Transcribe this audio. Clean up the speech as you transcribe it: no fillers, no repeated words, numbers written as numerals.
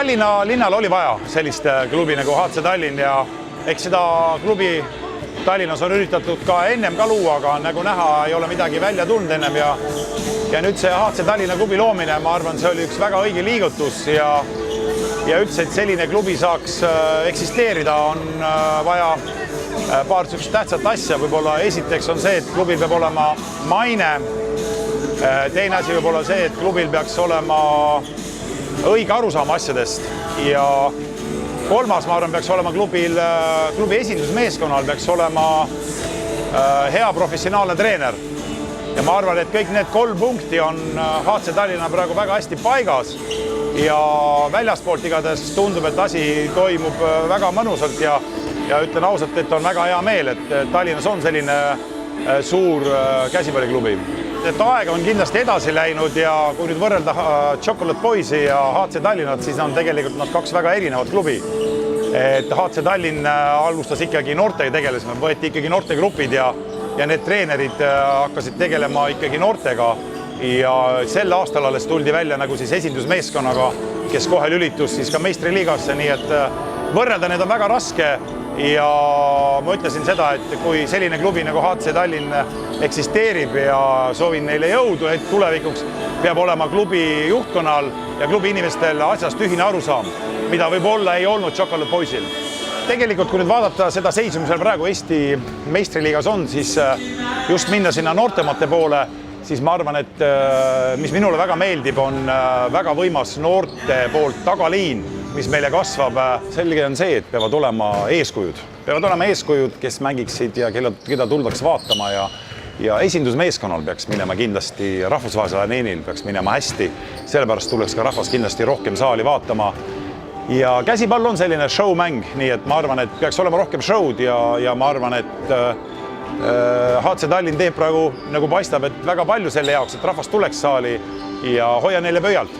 Tallinna linnal oli vaja sellist klubi nagu HC Tallinn ja eks seda klubi Tallinnas on üritatud ka ennem ka luua, aga nagu näha ei ole midagi välja tulnud ennem ja nüüd see HC Tallinna klubi loomine, ma arvan, see oli üks väga õige liigutus ja üldse, et selline klubi saaks eksisteerida, on vaja paar tähtsat asja. Võib-olla esiteks on see, et klubil peab olema maine. Teine asi võib olla see, et klubil peaks olema õige arusaam asjadest ja kolmas, ma arvan, peaks olema klubi esindusmeeskonnal peaks olema hea professionaalne treener. Ja ma arvan, et kõik need 3 punkti on HC Tallinna praegu väga hästi paigas ja väljaspoolt igatahes tundub, et asi toimub väga mõnusalt ja ütlen ausalt, et on väga hea meel, et Tallinnas on selline suur käsipalliklubi. Et aeg on kindlasti edasi läinud ja kui nüüd võrrelda Chocolate Boysi ja HC Tallinnat, siis on tegelikult nad 2 väga erinevad klubi. Et HC Tallinn alustas ikkagi noortega tegelesime, võeti ikkagi noortegrupid ja need treenerid hakkasid tegelema ikkagi noortega ja sel aastal alles tuldi välja nagu siis esindusmeeskonnaga, kes kohe lülitus siis ka meistriliigasse, nii et võrrelda need on väga raske ja ma ütlesin seda, et kui selline klubi nagu HC Tallinn eksisteerib ja soovin neile jõudu, et tulevikuks peab olema klubi juhtkonnal ja klubi inimestel asjast ühine arusaam, mida võib-olla ei olnud Chocolate Boysil. Tegelikult, kui nüüd vaadata seda seisu, mis praegu Eesti meistriliigas on, siis just minna sinna noortemate poole, siis ma arvan, et mis minule väga meeldib, on väga võimas noorte poolt tagaliin, mis meile kasvab. Selge on see, et peavad olema eeskujud. Peavad olema eeskujud, kes mängiksid ja keda tuldaks vaatama ja esindusmeeskonnal peaks minema kindlasti rahvusvahelisel areenil, peaks minema hästi. Sellepärast tuleks ka rahvas kindlasti rohkem saali vaatama. Ja käsipall on selline showmäng, nii et ma arvan, et peaks olema rohkem showd ja ma arvan, et HC Tallinn teeb praegu, nagu paistab, et väga palju selle jaoks, et rahvas tuleks saali ja hoia neile pöialt.